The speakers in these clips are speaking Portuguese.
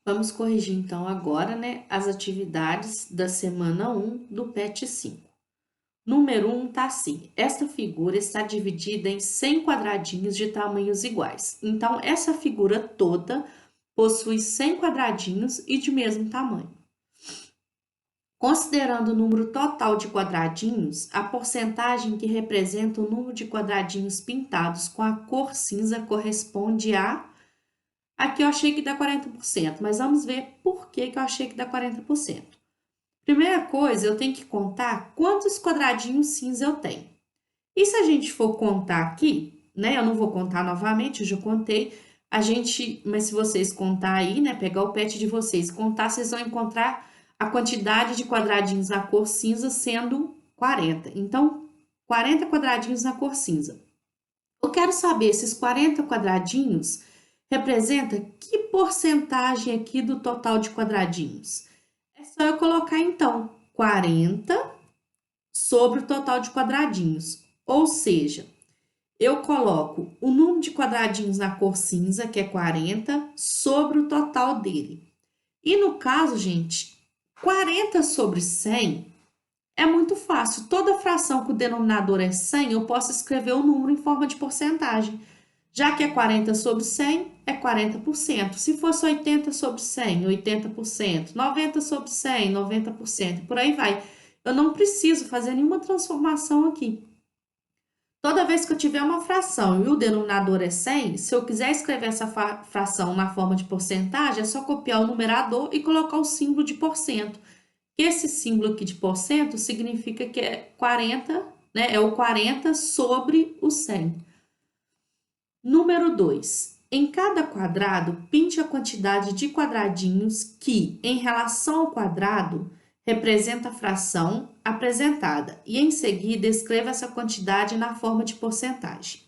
Vamos corrigir então agora, né, as atividades da semana 1 do PET 5. Número 1 tá assim: esta figura está dividida em 100 quadradinhos de tamanhos iguais. Então, essa figura toda possui 100 quadradinhos e de mesmo tamanho. Considerando o número total de quadradinhos, a porcentagem que representa o número de quadradinhos pintados com a cor cinza corresponde a. Aqui eu achei que dá 40%, mas vamos ver por que eu achei que dá 40%. Primeira coisa, eu tenho que contar quantos quadradinhos cinza eu tenho. E se a gente for contar aqui, né? Eu não vou contar novamente, eu já contei. Mas se vocês contar aí, né? Pegar o pet de vocês e contar, vocês vão encontrar a quantidade de quadradinhos na cor cinza sendo 40. Então, 40 quadradinhos na cor cinza. Eu quero saber esses 40 quadradinhos representa que porcentagem aqui do total de quadradinhos? É só eu colocar, então, 40 sobre o total de quadradinhos. Ou seja, eu coloco o número de quadradinhos na cor cinza, que é 40, sobre o total dele. E no caso, gente, 40 sobre 100 é muito fácil. Toda fração que o denominador é 100, eu posso escrever o número em forma de porcentagem. Já que é 40 sobre 100, é 40%. Se fosse 80 sobre 100, 80%. 90 sobre 100, 90%. Por aí vai. Eu não preciso fazer nenhuma transformação aqui. Toda vez que eu tiver uma fração e o denominador é 100, se eu quiser escrever essa fração na forma de porcentagem, é só copiar o numerador e colocar o símbolo de porcento. Esse símbolo aqui de porcento significa que é 40, né? É o 40 sobre o 100. Número 2. Em cada quadrado, pinte a quantidade de quadradinhos que, em relação ao quadrado, representa a fração apresentada e, em seguida, escreva essa quantidade na forma de porcentagem.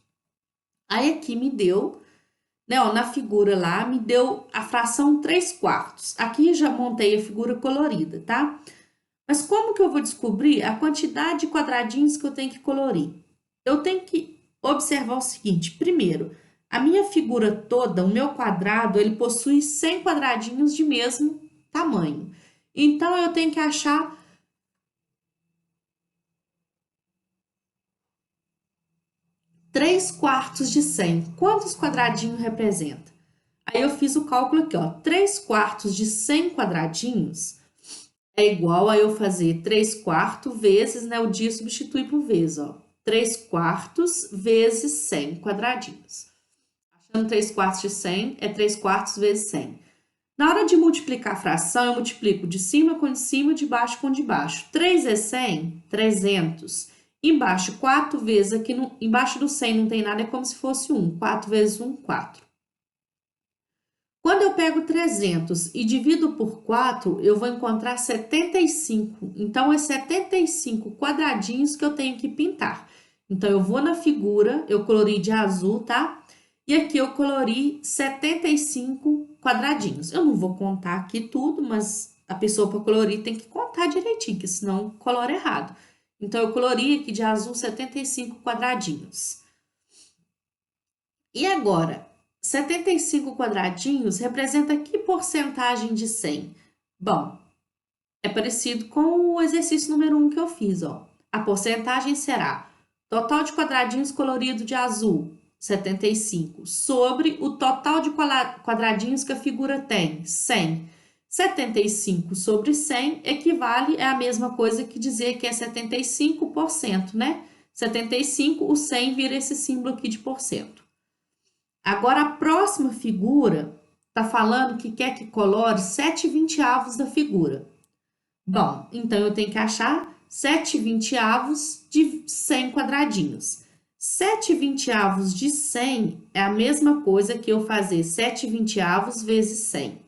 Aí aqui me deu, né, ó, na figura lá, me deu a fração 3/4. Aqui já montei a figura colorida, tá? Mas como que eu vou descobrir a quantidade de quadradinhos que eu tenho que colorir? Eu tenho que observar o seguinte: primeiro, a minha figura toda, o meu quadrado, ele possui 100 quadradinhos de mesmo tamanho. Então, eu tenho que achar 3/4 de 100. Quantos quadradinhos representa? Aí eu fiz o cálculo aqui, ó. 3/4 de 100 quadradinhos é igual a eu fazer 3/4 vezes, né? O dia substitui por vezes, ó. 3/4 vezes 100 quadradinhos. Achando 3/4 de 100 é 3/4 vezes 100. Na hora de multiplicar a fração, eu multiplico de cima com de cima, de baixo com de baixo. 3 vezes 100, 300. Embaixo, 4 vezes, aqui no, embaixo do 100 não tem nada, é como se fosse 1. 4 vezes 1, 4. Quando eu pego 300 e divido por 4, eu vou encontrar 75. Então, é 75 quadradinhos que eu tenho que pintar. Então, eu vou na figura, eu colori de azul, tá? E aqui eu colori 75 quadradinhos. Eu não vou contar aqui tudo, mas a pessoa para colorir tem que contar direitinho, que senão colore errado. Então, eu colori aqui de azul 75 quadradinhos. E agora, 75 quadradinhos representa que porcentagem de 100? Bom, é parecido com o exercício número 1 que eu fiz, ó. A porcentagem será total de quadradinhos colorido de azul, 75, sobre o total de quadradinhos que a figura tem, 100. 75 sobre 100 equivale, é a mesma coisa que dizer que é 75%, né? 75, o 100 vira esse símbolo aqui de porcento. Agora, a próxima figura está falando que quer que colore 7/20 da figura. Bom, então eu tenho que achar 7/20 de 100 quadradinhos. 7/20 de 100 é a mesma coisa que eu fazer 7/20 vezes 100.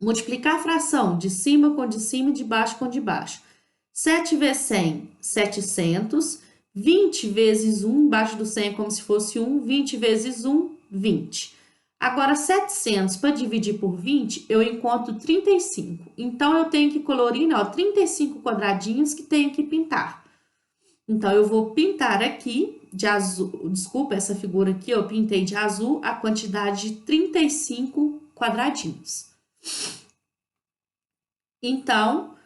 Multiplicar a fração de cima com de cima e de baixo com de baixo. 7 vezes 100, 700. 20 vezes 1, embaixo do 100 é como se fosse 1. 20 vezes 1, 20. Agora, 700 para dividir por 20, eu encontro 35. Então, eu tenho que colorir, ó, 35 quadradinhos que tenho que pintar. Então, eu vou pintar aqui de azul, desculpa, essa figura aqui eu pintei de azul a quantidade de 35 quadradinhos. Então,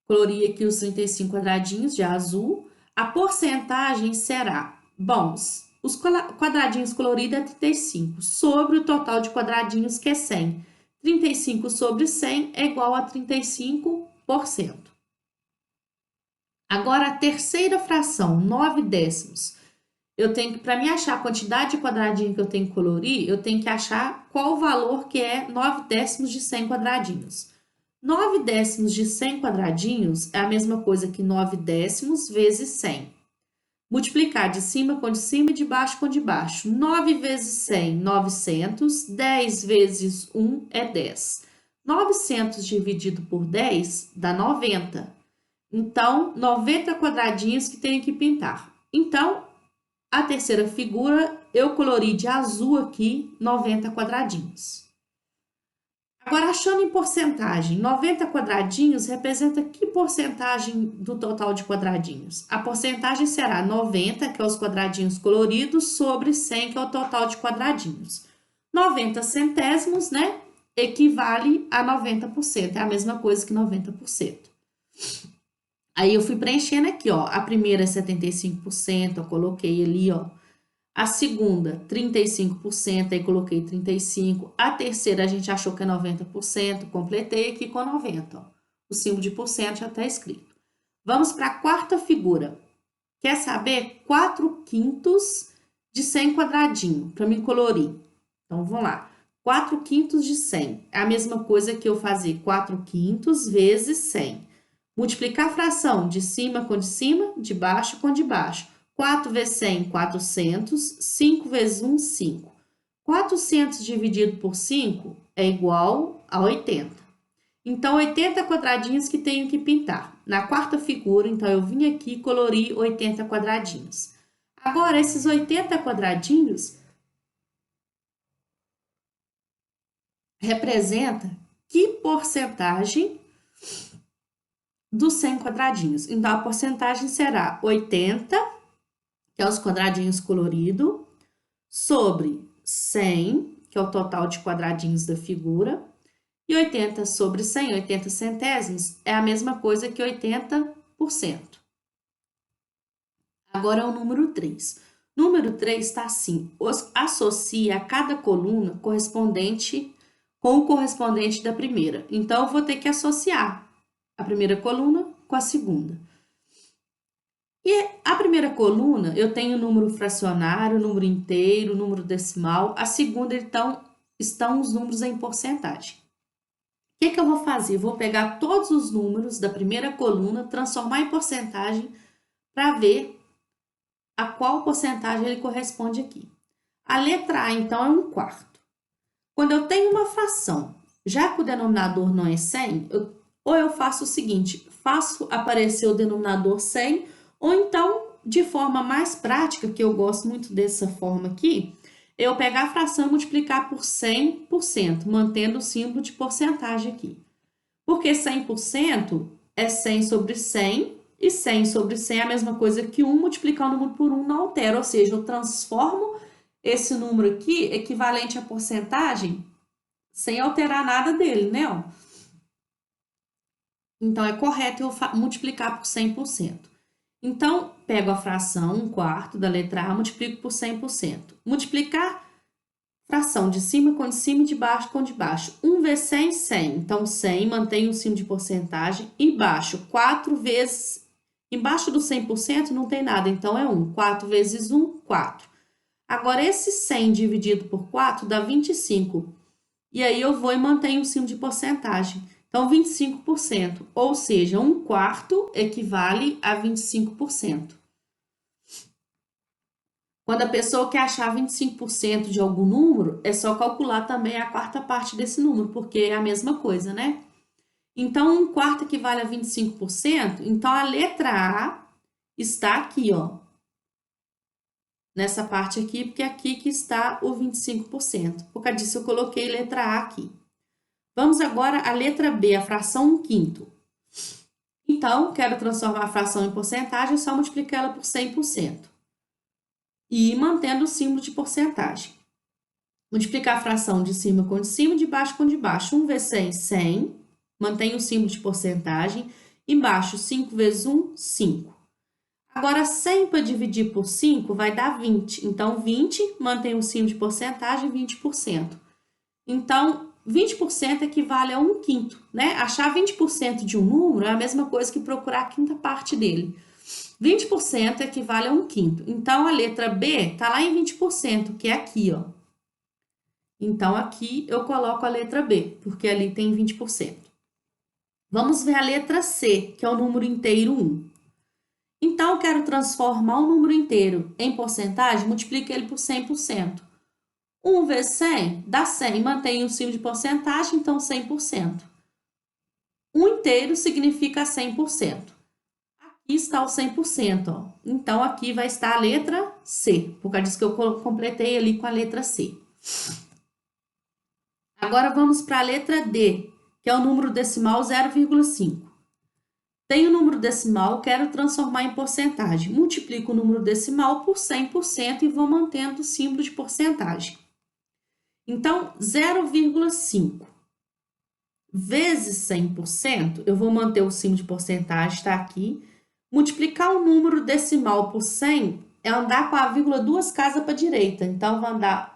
colori aqui os 35 quadradinhos de azul. A porcentagem será, bom, os quadradinhos coloridos é 35, sobre o total de quadradinhos que é 100. 35 sobre 100 é igual a 35%. Agora, a terceira fração, 9 décimos. Eu tenho que, para mim achar a quantidade de quadradinho que eu tenho que colorir, eu tenho que achar qual o valor que é 9 décimos de 100 quadradinhos. 9 décimos de 100 quadradinhos é a mesma coisa que 9 décimos vezes 100. Multiplicar de cima com de cima e de baixo com de baixo. 9 vezes 100, 900. 10 vezes 1 é 10. 900 dividido por 10 dá 90. Então, 90 quadradinhos que tenho que pintar. Então, a terceira figura, eu colori de azul aqui 90 quadradinhos. Agora, achando em porcentagem, 90 quadradinhos representa que porcentagem do total de quadradinhos? A porcentagem será 90, que é os quadradinhos coloridos, sobre 100, que é o total de quadradinhos. 90 centésimos, né, equivale a 90%, é a mesma coisa que 90%. Aí eu fui preenchendo aqui, ó, a primeira é 75%, eu coloquei ali, ó. A segunda, 35%, aí coloquei 35%. A terceira, a gente achou que é 90%, completei aqui com 90%. Ó. O símbolo de porcento já está escrito. Vamos para a quarta figura. Quer saber? 4/5 de 100 quadradinho, para mim colorir. Então, vamos lá. 4/5 de 100. É a mesma coisa que eu fazer 4/5 vezes 100. Multiplicar a fração de cima com de cima, de baixo com de baixo. 4 vezes 100, 400. 5 vezes 1, 5. 400 dividido por 5 é igual a 80. Então, 80 quadradinhos que tenho que pintar. Na quarta figura, então, eu vim aqui e colori 80 quadradinhos. Agora, esses 80 quadradinhos representa que porcentagem dos 100 quadradinhos? Então, a porcentagem será 80, que é os quadradinhos coloridos, sobre 100, que é o total de quadradinhos da figura, e 80 sobre 100, 80 centésimos, é a mesma coisa que 80%. Agora é o número 3. Número 3 está assim, associa a cada coluna correspondente com o correspondente da primeira. Então, eu vou ter que associar a primeira coluna com a segunda. E a primeira coluna, eu tenho o número fracionário, o número inteiro, o número decimal. A segunda, então, estão os números em porcentagem. O que eu vou fazer? Eu vou pegar todos os números da primeira coluna, transformar em porcentagem para ver a qual porcentagem ele corresponde aqui. A letra A, então, é 1/4. Quando eu tenho uma fração, já que o denominador não é 100, ou eu faço o seguinte, faço aparecer o denominador 100, ou então, de forma mais prática, que eu gosto muito dessa forma aqui, eu pegar a fração e multiplicar por 100%, mantendo o símbolo de porcentagem aqui. Porque 100% é 100 sobre 100, e 100 sobre 100 é a mesma coisa que 1 multiplicar o número por 1 não altera, ou seja, eu transformo esse número aqui equivalente à porcentagem sem alterar nada dele, né? Ó. Então, é correto eu multiplicar por 100%. Então, pego a fração 1/4 da letra A, multiplico por 100%. Multiplicar fração de cima com de cima e de baixo com de baixo. 1 vezes 100, 100. Então, 100, mantém o signo de porcentagem. Embaixo, 4 vezes... Embaixo do 100% não tem nada, então é 1. 4 vezes 1, 4. Agora, esse 100 dividido por 4 dá 25. E aí, eu vou e mantenho o signo de porcentagem. Então, 25%, ou seja, 1/4 equivale a 25%. Quando a pessoa quer achar 25% de algum número, é só calcular também a quarta parte desse número, porque é a mesma coisa, né? Então, 1/4 equivale a 25%, então a letra A está aqui, ó. Nessa parte aqui, porque é aqui que está o 25%. Por causa disso, eu coloquei letra A aqui. Vamos agora à letra B, a fração 1/5. Então, quero transformar a fração em porcentagem, é só multiplicar ela por 100%. E mantendo o símbolo de porcentagem. Multiplicar a fração de cima com de cima, de baixo com de baixo. 1 vezes 100, 100. Mantém o símbolo de porcentagem. Embaixo, 5 vezes 1, 5. Agora, 100 para dividir por 5 vai dar 20. Então, 20, mantém o símbolo de porcentagem, 20%. Então, 20% equivale a 1/5, né? Achar 20% de um número é a mesma coisa que procurar a quinta parte dele. 20% equivale a 1/5. Então, a letra B está lá em 20%, que é aqui, ó. Então, aqui eu coloco a letra B, porque ali tem 20%. Vamos ver a letra C, que é o número inteiro 1. Então, eu quero transformar um número inteiro em porcentagem, multiplica ele por 100%. 1 vezes 100 dá 100, mantém o símbolo de porcentagem, então 100%. 1 inteiro significa 100%. Aqui está o 100%, ó. Então, aqui vai estar a letra C, por causa disso que eu completei ali com a letra C. Agora, vamos para a letra D, que é o número decimal 0,5. Tenho o número decimal, quero transformar em porcentagem. Multiplico o número decimal por 100% e vou mantendo o símbolo de porcentagem. Então, 0,5 vezes 100%, eu vou manter o símbolo de porcentagem, está aqui. Multiplicar o número decimal por 100 é andar com a vírgula 2 casas para a direita. Então, vai andar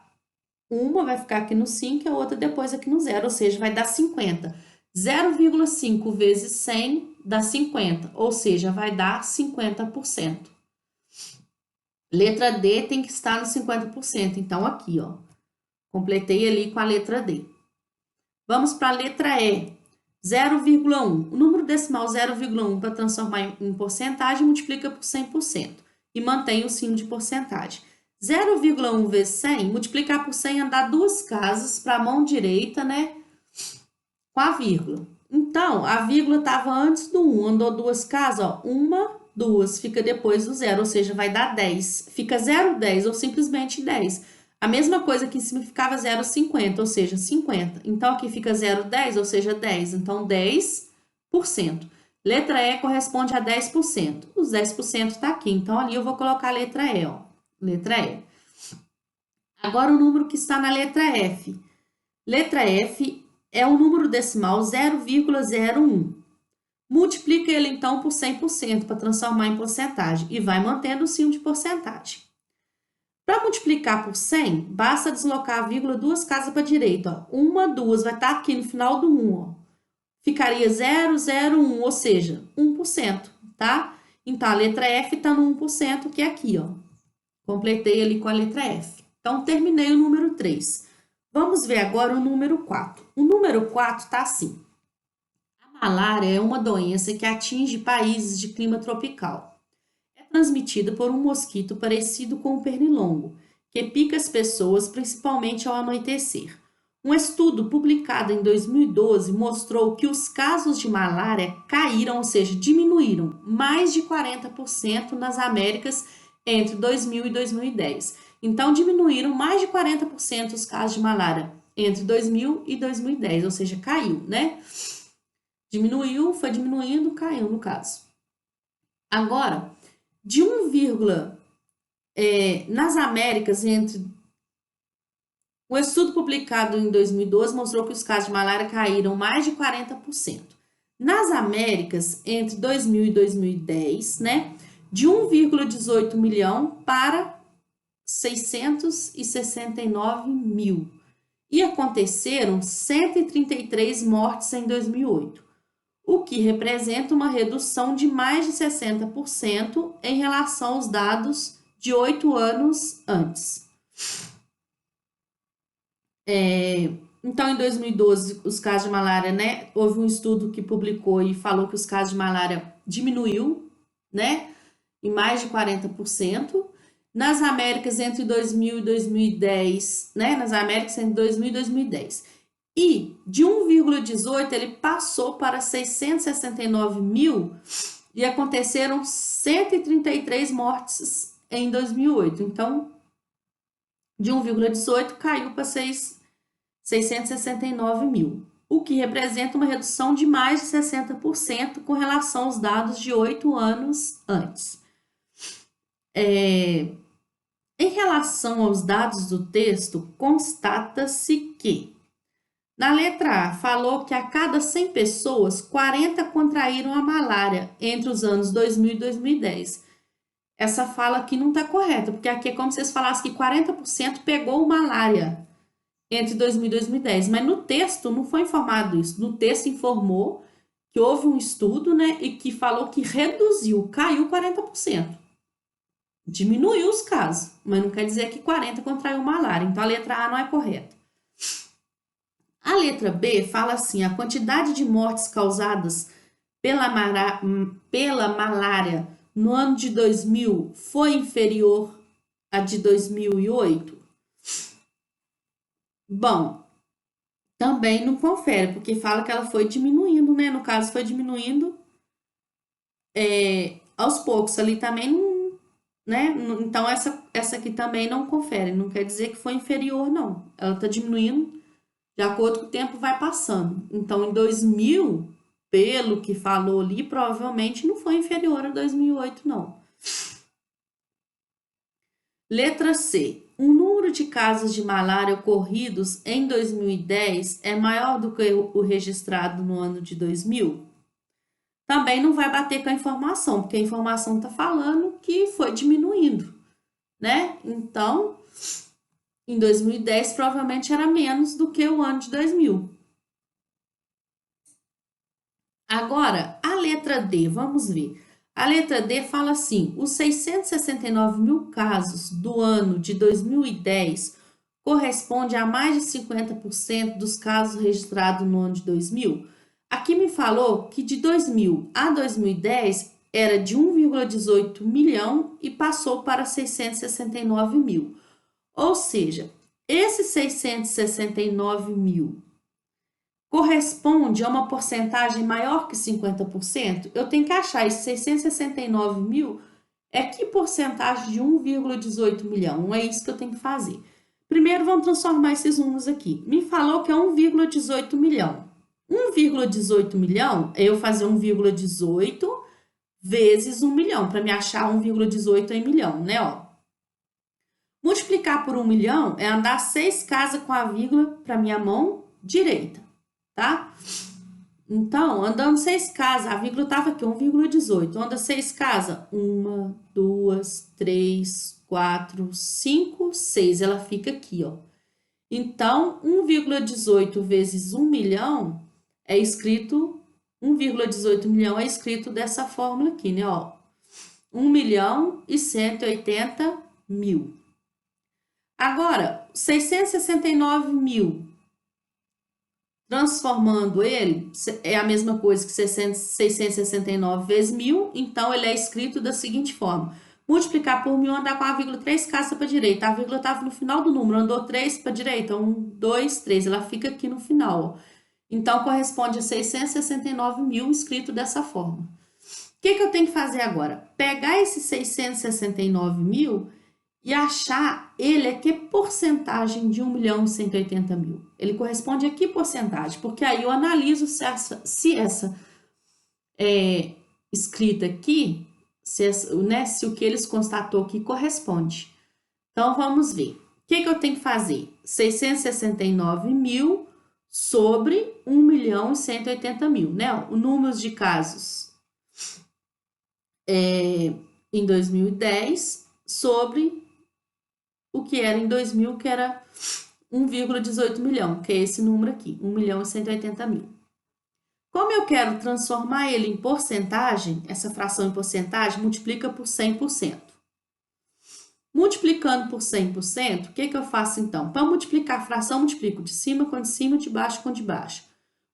uma, vai ficar aqui no 5 e a outra depois aqui no 0, ou seja, vai dar 50. 0,5 vezes 100 dá 50, ou seja, vai dar 50%. Letra D tem que estar no 50%, então aqui, ó. Completei ali com a letra D. Vamos para a letra E, 0,1. O número decimal 0,1 para transformar em porcentagem, multiplica por 100% e mantém o símbolo de porcentagem. 0,1 vezes 100, multiplicar por 100 andar 2 casas para a mão direita, né? Com a vírgula. Então, a vírgula estava antes do 1, andou 2 casas, ó. 1, 2, fica depois do 0, ou seja, vai dar 10. Fica 0,10 ou simplesmente 10. A mesma coisa aqui em cima ficava 0,50, ou seja, 50. Então, aqui fica 0,10, ou seja, 10. Então, 10%. Letra E corresponde a 10%. Os 10% está aqui, então ali eu vou colocar a letra E, ó. Letra E. Agora, o número que está na letra F. Letra F é o número decimal 0,01. Multiplica ele, então, por 100% para transformar em porcentagem e vai mantendo o símbolo de porcentagem. Para multiplicar por 100, basta deslocar a vírgula 2 casas para a direita. Ó. 1, 2, vai estar aqui no final do 1. Ó. Ficaria 0,01, ou seja, 1%, tá? Então, a letra F está no 1%, que é aqui, ó. Completei ali com a letra F. Então, terminei o número 3. Vamos ver agora o número 4. O número 4 está assim. A malária é uma doença que atinge países de clima tropical. É transmitida por um mosquito parecido com o pernilongo, que pica as pessoas principalmente ao anoitecer. Um estudo publicado em 2012 mostrou que os casos de malária caíram, ou seja, diminuíram mais de 40% nas Américas entre 2000 e 2010. Então, diminuíram mais de 40% os casos de malária entre 2000 e 2010, ou seja, caiu, né? Diminuiu, foi diminuindo, caiu no caso. Agora, de 1, nas Américas, um estudo publicado em 2012 mostrou que os casos de malária caíram mais de 40%. Nas Américas, entre 2000 e 2010, né, de 1,18 milhão para 669 mil. E aconteceram 133 mortes em 2008, o que representa uma redução de mais de 60% em relação aos dados de 8 anos antes. Então, em 2012, os casos de malária, né? Houve um estudo que publicou e falou que os casos de malária diminuiu, né? Em mais de 40%. Nas Américas, entre 2000 e 2010, né? Nas Américas, entre 2000 e 2010. E de 1,18 ele passou para 669 mil e aconteceram 133 mortes em 2008. Então, de 1,18 caiu para 669 mil, o que representa uma redução de mais de 60% com relação aos dados de 8 anos antes. Em relação aos dados do texto, constata-se que, na letra A, falou que a cada 100 pessoas, 40 contraíram a malária entre os anos 2000 e 2010. Essa fala aqui não está correta, porque aqui é como se vocês falassem que 40% pegou malária entre 2000 e 2010, mas no texto não foi informado isso. No texto informou que houve um estudo, né, e que falou que reduziu, caiu 40%. Diminuiu os casos, mas não quer dizer que 40 contraiu malária. Então a letra A não é correta. A letra B fala assim: a quantidade de mortes causadas pela malária no ano de 2000 foi inferior à de 2008? Bom, também não confere, porque fala que ela foi diminuindo, né? No caso, foi diminuindo aos poucos. Ali também não, né? Então, essa aqui também não confere. Não quer dizer que foi inferior, não. Ela está diminuindo de acordo com o tempo vai passando. Então, em 2000, pelo que falou ali, provavelmente não foi inferior a 2008, não. Letra C. O número de casos de malária ocorridos em 2010 é maior do que o registrado no ano de 2000? Também não vai bater com a informação, porque a informação está falando que foi diminuindo, né? Então, em 2010 provavelmente era menos do que o ano de 2000. Agora, a letra D, vamos ver. A letra D fala assim: os 669 mil casos do ano de 2010 corresponde a mais de 50% dos casos registrados no ano de 2000. Aqui me falou que de 2000 a 2010 era de 1,18 milhão e passou para 669 mil. Ou seja, esses 669 mil corresponde a uma porcentagem maior que 50%, eu tenho que achar esses 669 mil é que porcentagem de 1,18 milhão. É isso que eu tenho que fazer. Primeiro, vamos transformar esses números aqui. Me falou que é 1,18 milhão. 1,18 milhão é eu fazer 1,18 vezes 1 milhão, para me achar 1,18 em milhão, né? Ó. Multiplicar por 1 milhão é andar 6 casas com a vírgula para minha mão direita, tá? Então, andando 6 casas, a vírgula estava aqui, 1,18. Anda 6 casas, 1, 2, 3, 4, 5, 6. Ela fica aqui, ó. Então, 1,18 vezes 1 milhão é escrito, 1,18 milhão é escrito dessa fórmula aqui, né? Ó, 1 milhão e 180 mil. Agora, 669 mil, transformando ele, é a mesma coisa que 669 vezes 1000, então ele é escrito da seguinte forma: multiplicar por 1000, andar com a vírgula 3 casas para a direita. A vírgula estava no final do número, andou 3 para a direita, 1, 2, 3, ela fica aqui no final. Ó. Então, corresponde a 669 mil escrito dessa forma. O que eu tenho que fazer agora? Pegar esses 669 mil e achar ele a que porcentagem de 1 milhão e 180 mil. Ele corresponde a que porcentagem? Porque aí eu analiso se essa escrita aqui, se o que eles constatou aqui corresponde. Então, vamos ver. O que eu tenho que fazer? 669 mil sobre 1 milhão e 180 mil, né? O número de casos em 2010 sobre o que era em 2000, que era 1,18 milhão, que é esse número aqui, 1 milhão e 180 mil. Como eu quero transformar ele em porcentagem, essa fração em porcentagem, multiplica por 100%. Multiplicando por 100%, o que eu faço então? Para multiplicar a fração, multiplico de cima com de cima, de baixo com de baixo.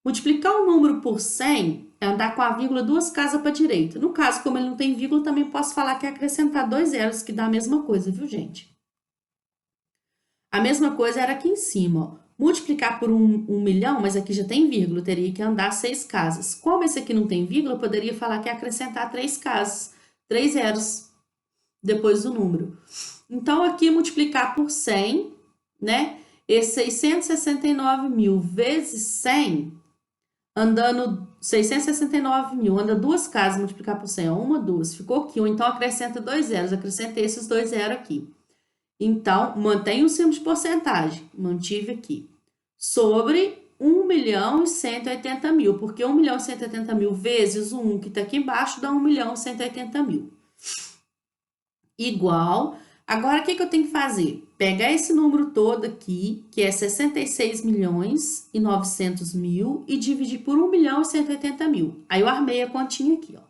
Multiplicar um número por 100 é andar com a vírgula 2 casas para a direita. No caso, como ele não tem vírgula, também posso falar que é acrescentar 2 zeros, que dá a mesma coisa, viu, gente? A mesma coisa era aqui em cima, ó. Multiplicar por 1 milhão, mas aqui já tem vírgula, eu teria que andar 6 casas. Como esse aqui não tem vírgula, eu poderia falar que é acrescentar 3 casas, 3 zeros depois do número. Então, aqui multiplicar por 100, né? Esse 669 mil vezes 100, andando 669 mil, anda 2 casas, multiplicar por 100, 1, 2, ficou aqui. Ou então acrescenta 2 zeros, acrescentei esses 2 zeros aqui. Então, mantém o símbolo de porcentagem, mantive aqui, sobre 1.180.000, porque 1.180.000 vezes o 1 que está aqui embaixo dá 1.180.000. Igual, agora o que eu tenho que fazer? Pegar esse número todo aqui, que é 66.900.000, e dividir por 1.180.000. Aí eu armei a continha aqui, ó.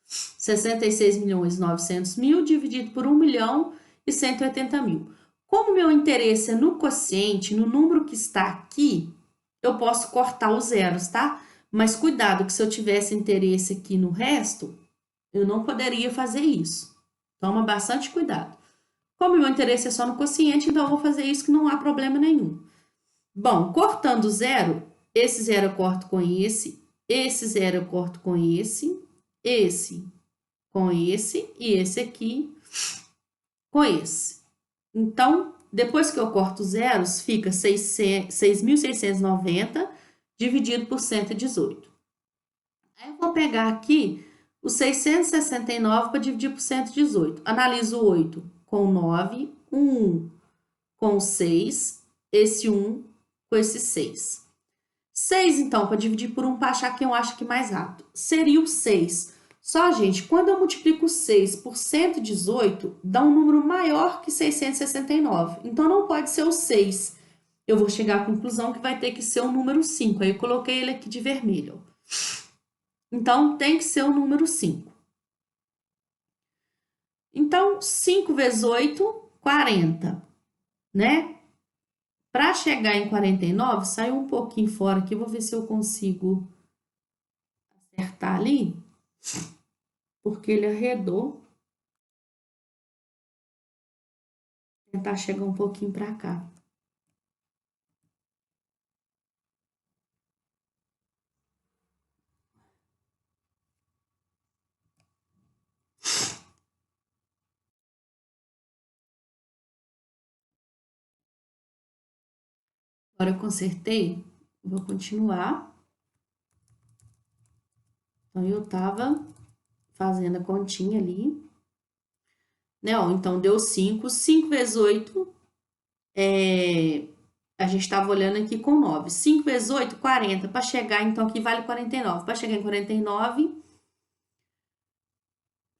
66.900.000 dividido por 1.180.000. Como meu interesse é no quociente, no número que está aqui, eu posso cortar os zeros, tá? Mas cuidado que se eu tivesse interesse aqui no resto, eu não poderia fazer isso. Toma bastante cuidado. Como meu interesse é só no quociente, então eu vou fazer isso que não há problema nenhum. Bom, cortando zero, esse zero eu corto com esse zero eu corto com esse com esse e esse aqui com esse. Então, depois que eu corto zeros, fica 6.690 dividido por 118. Aí eu vou pegar aqui o 669 para dividir por 118. Analiso o 8 com 9, 1 com 6, esse 1 com esse 6. 6, então, para dividir por 1, para achar quem eu acho que mais rápido. Seria o 6. Só, gente, quando eu multiplico 6 por 118, dá um número maior que 669. Então, não pode ser o 6. Eu vou chegar à conclusão que vai ter que ser o número 5. Aí, eu coloquei ele aqui de vermelho. Então, tem que ser o número 5. Então, 5 vezes 8, 40, né? Para chegar em 49, saiu um pouquinho fora aqui. Vou ver se eu consigo acertar ali. Porque ele arredou. Vou tentar chegar um pouquinho para cá. Agora eu consertei, vou continuar. Então, eu tava fazendo a continha ali. Né? Ó, então, deu 5. 5 vezes 8, a gente estava olhando aqui com 9. 5 vezes 8, 40. Para chegar, então, aqui vale 49. Para chegar em 49,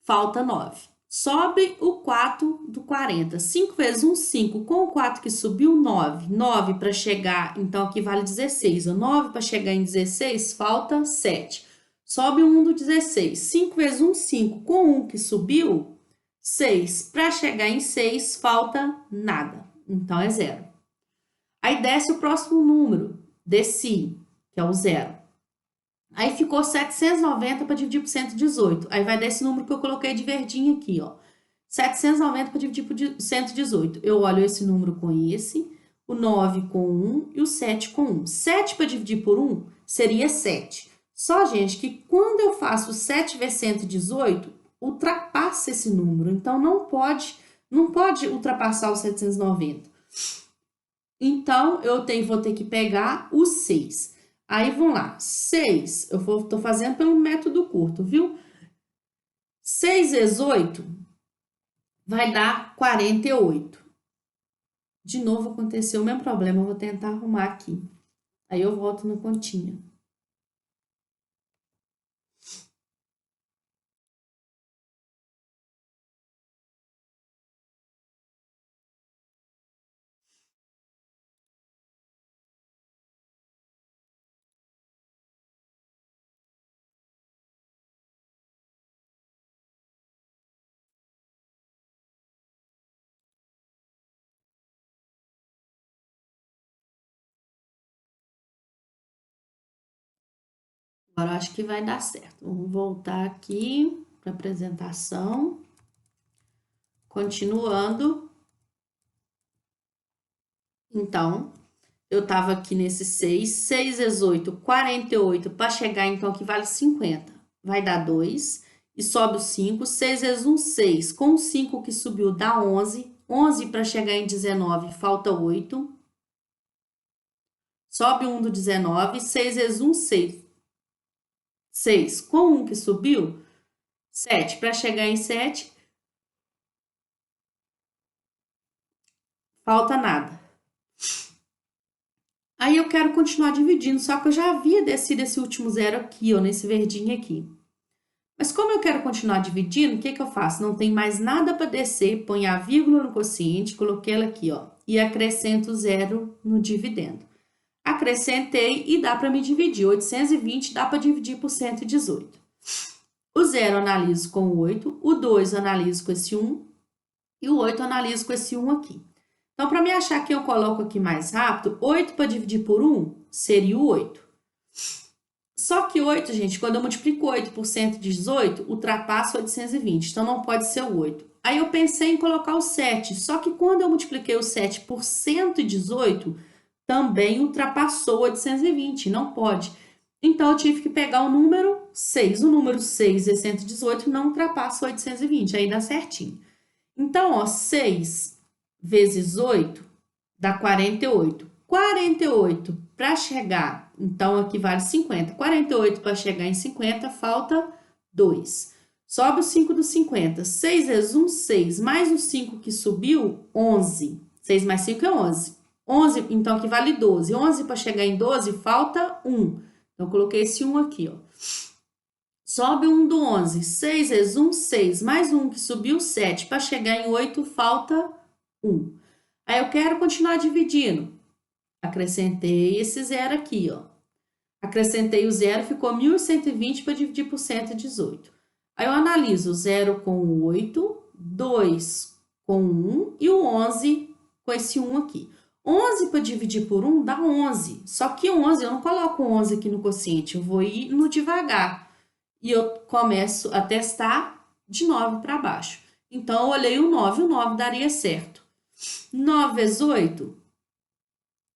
falta 9. Sobe o 4 do 40. 5 vezes 1, 5. Com o 4 que subiu, 9. 9 para chegar, então aqui vale 16. O 9 para chegar em 16, falta 7. Sobe o 1 do 16. 5 vezes 1, 5. Com o 1 que subiu, 6. Para chegar em 6, falta nada. Então, é 0. Aí desce o próximo número. Desci, que é o 0. Aí ficou 790 para dividir por 118. Aí vai dar esse número que eu coloquei de verdinho aqui, ó. 790 para dividir por 118. Eu olho esse número com esse, o 9 com 1 e o 7 com 1. 7 para dividir por 1 seria 7. Só, gente, que quando eu faço 7 vezes 118, ultrapassa esse número. Então, não pode ultrapassar o 790. Então, vou ter que pegar o 6. Aí, vamos lá. 6, tô fazendo pelo método curto, viu? 6 vezes 8 vai dar 48. De novo aconteceu o mesmo problema, eu vou tentar arrumar aqui. Aí eu volto no continha. Agora eu acho que vai dar certo. Vamos voltar aqui para a apresentação. Continuando. Então, eu estava aqui nesse 6. 6 vezes 8, 48. Para chegar, então, aqui vale 50. Vai dar 2. E sobe o 5. 6 vezes 1, 6. Com o 5 que subiu, dá 11. 11 para chegar em 19, falta 8. Sobe 1 do 19. 6 vezes 1, 6. 6. Com 1 que subiu, 7. Para chegar em 7, falta nada. Aí eu quero continuar dividindo, só que eu já havia descido esse último zero aqui, ó, nesse verdinho aqui. Mas como eu quero continuar dividindo, o que que eu faço? Não tem mais nada para descer, põe a vírgula no quociente, coloquei ela aqui, ó, e acrescento zero no dividendo. Acrescentei e dá para me dividir. 820 dá para dividir por 118. O 0 eu analiso com o 8, o 2 eu analiso com esse 1 e o 8 eu analiso com esse 1 aqui. Então, para me achar que eu coloco aqui mais rápido, 8 para dividir por 1 seria o 8. Só que 8, gente, quando eu multiplico 8 por 118, ultrapassa 820, então não pode ser o 8. Aí eu pensei em colocar o 7, só que quando eu multipliquei o 7 por 118, também ultrapassou 820, não pode. Então, eu tive que pegar o número 6. O número 6 vezes 118 não ultrapassa 820, aí dá certinho. Então, ó, 6 vezes 8 dá 48. 48 para chegar, então aqui vale 50. 48 para chegar em 50, falta 2. Sobe o 5 do 50. 6 vezes 1, 6. Mais o 5 que subiu, 11. 6 mais 5 é 11. 11, então aqui vale 12. 11 para chegar em 12, falta 1. Então, coloquei esse 1 aqui, ó. Sobe 1 do 11. 6 vezes 1, 6. Mais 1 que subiu, 7. Para chegar em 8, falta 1. Aí eu quero continuar dividindo. Acrescentei esse zero aqui, ó. Acrescentei o zero, ficou 1.120 para dividir por 118. Aí eu analiso o 0 com o 8, 2 com 1 e o 11 com esse 1 aqui. 11 para dividir por 1 dá 11. Só que 11, eu não coloco 11 aqui no quociente, eu vou ir no devagar. E eu começo a testar de 9 para baixo. Então, eu olhei o 9 daria certo. 9 vezes 8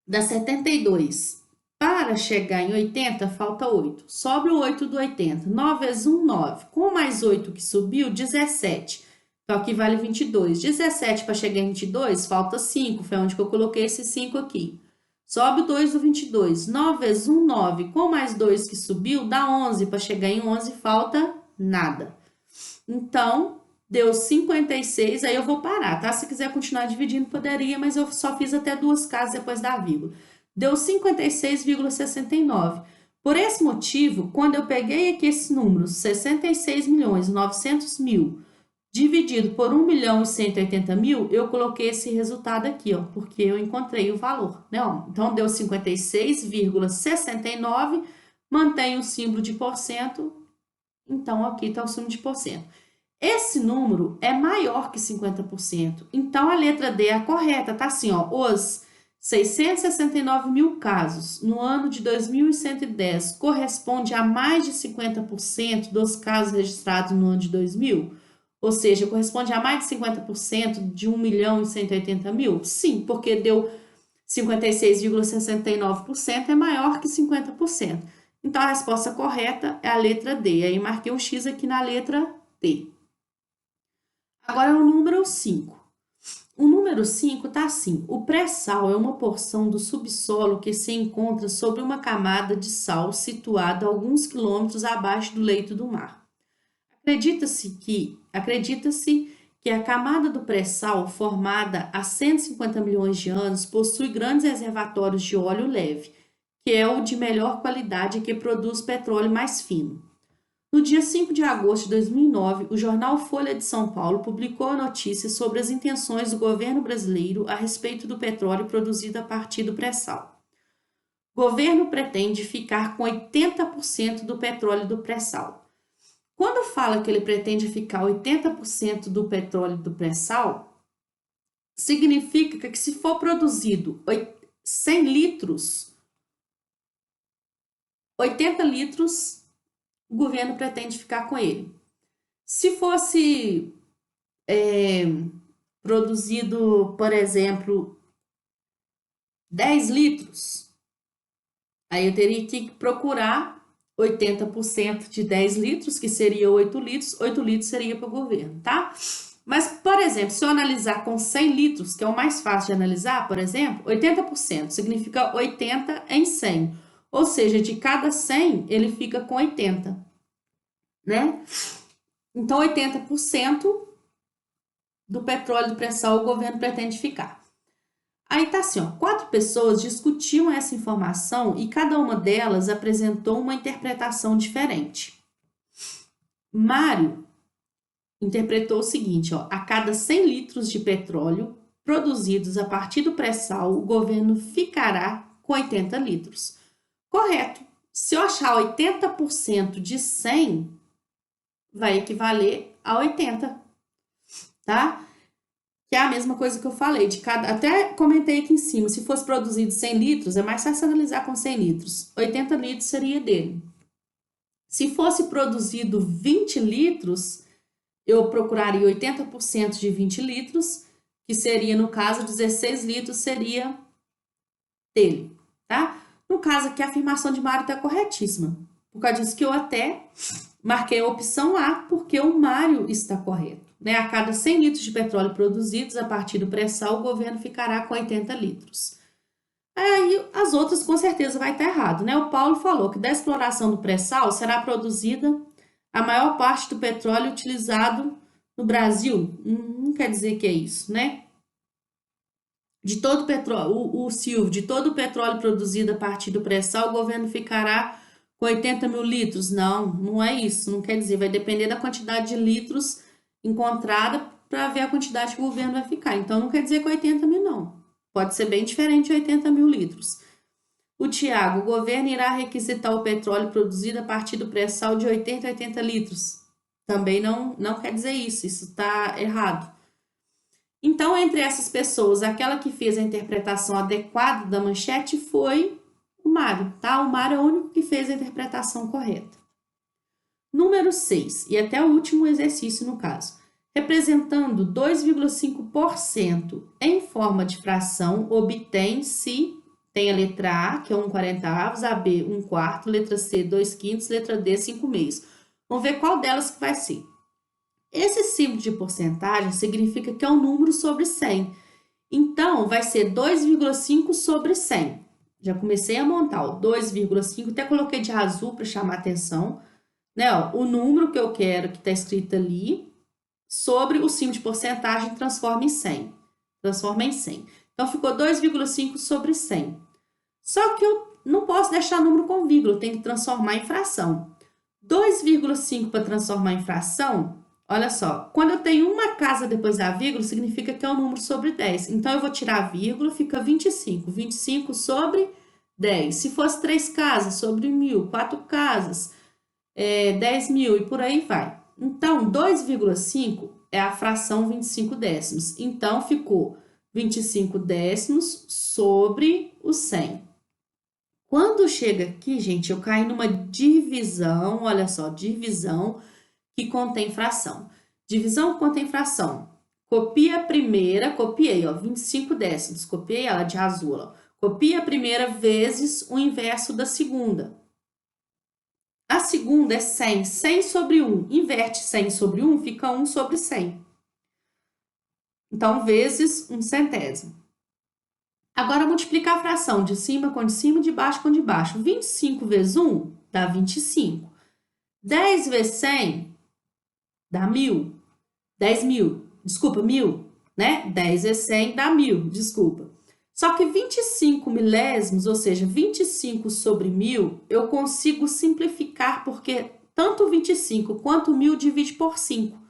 dá 72. Para chegar em 80, falta 8. Sobe o 8 do 80. 9 vezes 1, 9. Com mais 8 que subiu, 17. Então, aqui vale 22. 17 para chegar em 22, falta 5. Foi onde que eu coloquei esse 5 aqui. Sobe o 2 do 22. 9 vezes 1, 9. Com mais 2 que subiu, dá 11. Para chegar em 11, falta nada. Então, deu 56, aí eu vou parar, tá? Se quiser continuar dividindo, poderia, mas eu só fiz até duas casas depois da vírgula. Deu 56,69. Por esse motivo, quando eu peguei aqui esse número, 66.900.000, dividido por 1.180.000, eu coloquei esse resultado aqui, ó, porque eu encontrei o valor, né? Ó, então, deu 56,69, mantém o símbolo de porcento, então aqui está o símbolo de porcento. Esse número é maior que 50%. Então, a letra D é a correta, tá assim, ó. Os 669.000 casos no ano de 2110 corresponde a mais de 50% dos casos registrados no ano de 2000? Ou seja, corresponde a mais de 50% de 1.180.000? Sim, porque deu 56,69% é maior que 50%. Então, a resposta correta é a letra D. Aí, marquei um X aqui na letra D. Agora, o número 5. O número 5 está assim: o pré-sal é uma porção do subsolo que se encontra sobre uma camada de sal situada a alguns quilômetros abaixo do leito do mar. Acredita-se que a camada do pré-sal, formada há 150 milhões de anos, possui grandes reservatórios de óleo leve, que é o de melhor qualidade e que produz petróleo mais fino. No dia 5 de agosto de 2009, o jornal Folha de São Paulo publicou a notícia sobre as intenções do governo brasileiro a respeito do petróleo produzido a partir do pré-sal. O governo pretende ficar com 80% do petróleo do pré-sal. Quando fala que ele pretende ficar 80% do petróleo do pré-sal, significa que se for produzido 100 litros, 80 litros o governo pretende ficar com ele. Se fosse produzido, por exemplo, 10 litros, aí eu teria que procurar 80% de 10 litros, que seria 8 litros, 8 litros seria para o governo, tá? Mas, por exemplo, se eu analisar com 100 litros, que é o mais fácil de analisar, por exemplo, 80% significa 80 em 100. Ou seja, de cada 100, ele fica com 80, né? Então, 80% do petróleo do pré-sal o governo pretende ficar. Aí tá assim, ó, 4 pessoas discutiam essa informação e cada uma delas apresentou uma interpretação diferente. Mário interpretou o seguinte, ó, a cada 100 litros de petróleo produzidos a partir do pré-sal, o governo ficará com 80 litros. Correto. Se eu achar 80% de 100, vai equivaler a 80, tá? Que é a mesma coisa que eu falei, até comentei aqui em cima, se fosse produzido 100 litros, é mais fácil analisar com 100 litros. 80 litros seria dele. Se fosse produzido 20 litros, eu procuraria 80% de 20 litros, que seria, no caso, 16 litros seria dele, tá? No caso aqui, a afirmação de Mário está corretíssima. Por causa disso que eu até marquei a opção A, porque o Mário está correto. Né? A cada 100 litros de petróleo produzidos a partir do pré-sal, o governo ficará com 80 litros. Aí as outras com certeza vai estar errado, né? O Paulo falou que da exploração do pré-sal será produzida a maior parte do petróleo utilizado no Brasil. Não quer dizer que é isso, né? De todo o petróleo, o Silvio, de todo o petróleo produzido a partir do pré-sal, o governo ficará com 80 mil litros. Não é isso. Não quer dizer, vai depender da quantidade de litros encontrada para ver a quantidade que o governo vai ficar. Então, não quer dizer que 80 mil, não. Pode ser bem diferente de 80 mil litros. O Tiago, o governo irá requisitar o petróleo produzido a partir do pré-sal de 80 a 80 litros. Também não quer dizer isso está errado. Então, entre essas pessoas, aquela que fez a interpretação adequada da manchete foi o Mário, tá? O Mário é o único que fez a interpretação correta. Número 6, e até o último exercício no caso. Representando 2,5% em forma de fração, obtém-se, tem a letra A, que é 1/40, a B, 1/4, letra C, 2/5, letra D, 5/6. Vamos ver qual delas que vai ser. Esse símbolo de porcentagem significa que é um número sobre 100. Então, vai ser 2,5 sobre 100. Já comecei a montar o 2,5, até coloquei de azul para chamar atenção. Né? Ó, o número que eu quero que está escrito ali, sobre o símbolo de porcentagem, transforma em 100. Transforma em 100. Então, ficou 2,5 sobre 100. Só que eu não posso deixar número com vírgula, eu tenho que transformar em fração. 2,5 para transformar em fração, olha só, quando eu tenho uma casa depois da vírgula, significa que é um número sobre 10. Então, eu vou tirar a vírgula, fica 25. 25 sobre 10. Se fosse 3 casas, sobre 1.000. 4 casas, 10 mil e por aí vai. Então, 2,5 é a fração 25 décimos. Então, ficou 25 décimos sobre o 100. Quando chega aqui, gente, eu caio numa divisão, olha só, divisão que contém fração. Divisão que contém fração. Copia a primeira, copiei, ó, 25 décimos, copiei ela de azul, ó. Copia a primeira vezes o inverso da segunda. A segunda é 100, 100 sobre 1. Inverte 100 sobre 1, fica 1 sobre 100. Então, vezes 1 centésimo. Agora, multiplicar a fração de cima com de cima, de baixo com de baixo. 25 vezes 1 dá 25. 10 vezes 100 dá 1.000. 10.000, desculpa, 1.000, né? 10 vezes 100 dá 1.000, desculpa. Só que 25 milésimos, ou seja, 25 sobre 1.000, eu consigo simplificar porque tanto 25 quanto 1.000 divide por 5.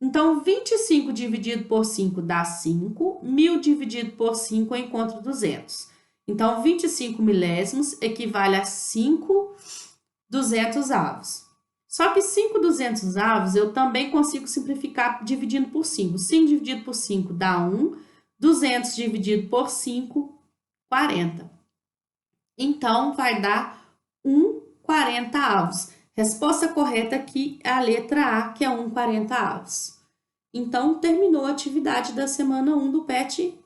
Então, 25 dividido por 5 dá 5, 1.000 dividido por 5 eu encontro 200. Então, 25 milésimos equivale a 5 200avos. Só que 5 200avos eu também consigo simplificar dividindo por 5. 5 dividido por 5 dá 1, 200 dividido por 5, 40. Então, vai dar 1/40avos. Resposta correta aqui é a letra A, que é 1/40avos. Então, terminou a atividade da semana 1 do PET